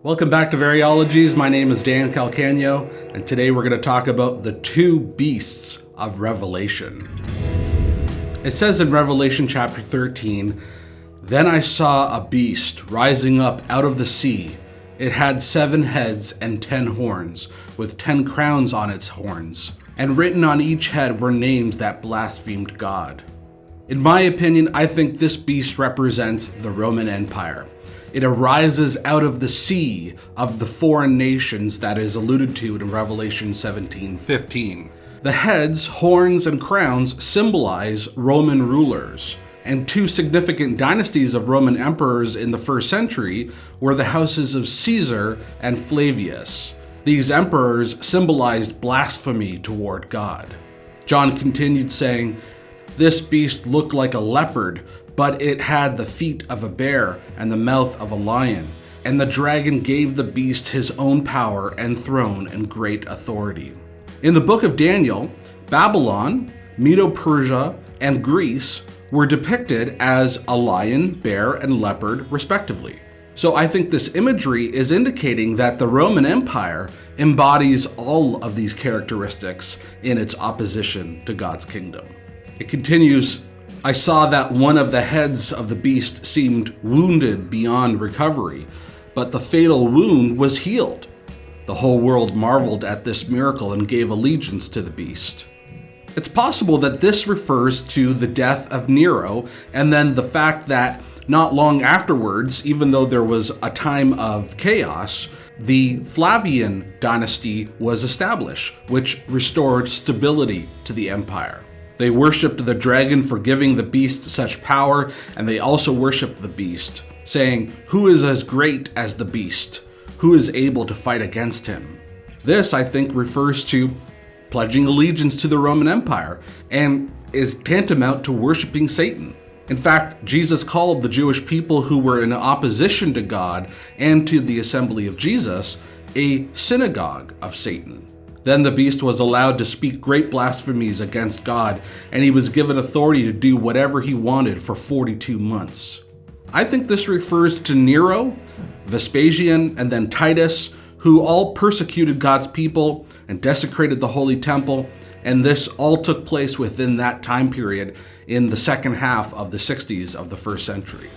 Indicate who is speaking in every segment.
Speaker 1: Welcome back to Variologies. My name is Dan Calcagno, and today we're going to talk about the two beasts of Revelation. It says in Revelation chapter 13, "Then I saw a beast rising up out of the sea. It had 7 heads and 10 horns, with 10 crowns on its horns, and written on each head were names that blasphemed God." In my opinion, I think this beast represents the Roman Empire. It arises out of the sea of the foreign nations that is alluded to in Revelation 17:15. The heads, horns, and crowns symbolize Roman rulers, and 2 significant dynasties of Roman emperors in the first century were the houses of Caesar and Flavius. These emperors symbolized blasphemy toward God. John continued saying, "This beast looked like a leopard, but it had the feet of a bear and the mouth of a lion. And the dragon gave the beast his own power and throne and great authority." In the book of Daniel, Babylon, Medo-Persia, and Greece were depicted as a lion, bear, and leopard, respectively. So I think this imagery is indicating that the Roman Empire embodies all of these characteristics in its opposition to God's kingdom. It continues, "I saw that one of the heads of the beast seemed wounded beyond recovery, but the fatal wound was healed. The whole world marveled at this miracle and gave allegiance to the beast." It's possible that this refers to the death of Nero, and then the fact that not long afterwards, even though there was a time of chaos, the Flavian dynasty was established, which restored stability to the empire. They worshipped the dragon for giving the beast such power, and they also worshipped the beast, saying, "Who is as great as the beast? Who is able to fight against him?" This, I think, refers to pledging allegiance to the Roman Empire and is tantamount to worshiping Satan. In fact, Jesus called the Jewish people who were in opposition to God and to the assembly of Jesus a synagogue of Satan. Then the beast was allowed to speak great blasphemies against God, and he was given authority to do whatever he wanted for 42 months. I think this refers to Nero, Vespasian, and then Titus, who all persecuted God's people and desecrated the Holy Temple, and this all took place within that time period in the second half of the 60s of the first century.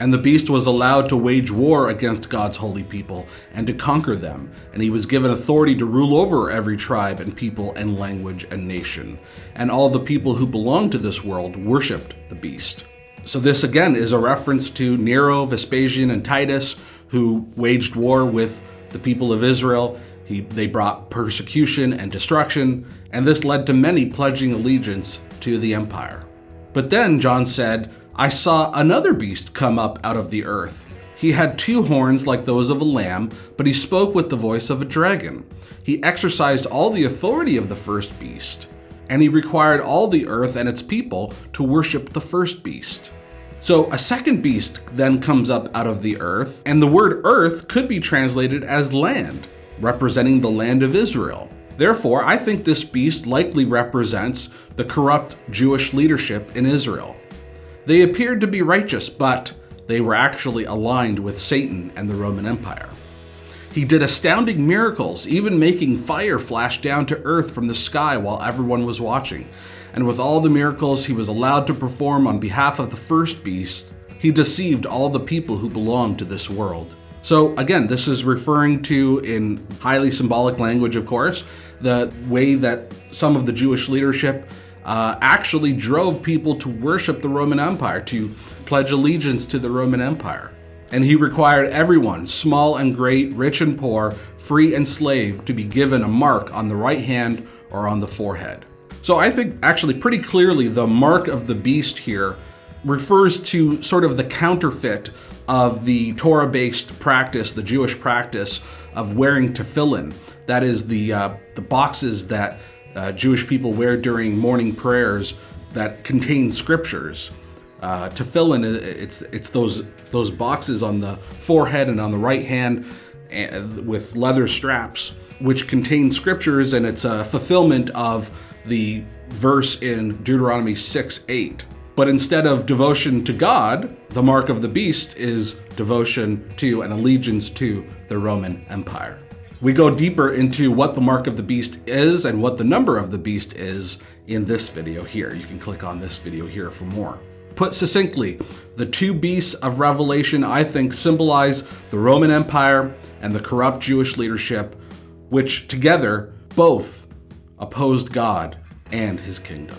Speaker 1: And the beast was allowed to wage war against God's holy people and to conquer them, and he was given authority to rule over every tribe and people and language and nation. And all the people who belonged to this world worshipped the beast. So this again is a reference to Nero, Vespasian, and Titus, who waged war with the people of Israel. They brought persecution and destruction, and this led to many pledging allegiance to the empire. But then John said, "I saw another beast come up out of the earth. He had 2 horns like those of a lamb, but he spoke with the voice of a dragon. He exercised all the authority of the first beast, and he required all the earth and its people to worship the first beast." So a second beast then comes up out of the earth, and the word earth could be translated as land, representing the land of Israel. Therefore, I think this beast likely represents the corrupt Jewish leadership in Israel. They appeared to be righteous, but they were actually aligned with Satan and the Roman Empire. He did astounding miracles, even making fire flash down to earth from the sky while everyone was watching. And with all the miracles he was allowed to perform on behalf of the first beast, he deceived all the people who belonged to this world. So again, this is referring to, in highly symbolic language, of course, the way that some of the Jewish leadership actually drove people to worship the Roman Empire, to pledge allegiance to the Roman Empire. And he required everyone, small and great, rich and poor, free and slave, to be given a mark on the right hand or on the forehead. So I think actually pretty clearly the mark of the beast here refers to sort of the counterfeit of the Torah-based practice, the Jewish practice of wearing tefillin. That is the boxes that Jewish people wear during morning prayers that contain scriptures. Tefillin, it's those boxes on the forehead and on the right hand with leather straps, which contain scriptures, and it's a fulfillment of the verse in Deuteronomy 6:8. But instead of devotion to God, the mark of the beast is devotion to and allegiance to the Roman Empire. We go deeper into what the mark of the beast is and what the number of the beast is in this video here. You can click on this video here for more. Put succinctly, the two beasts of Revelation, I think, symbolize the Roman Empire and the corrupt Jewish leadership, which together both opposed God and his kingdom.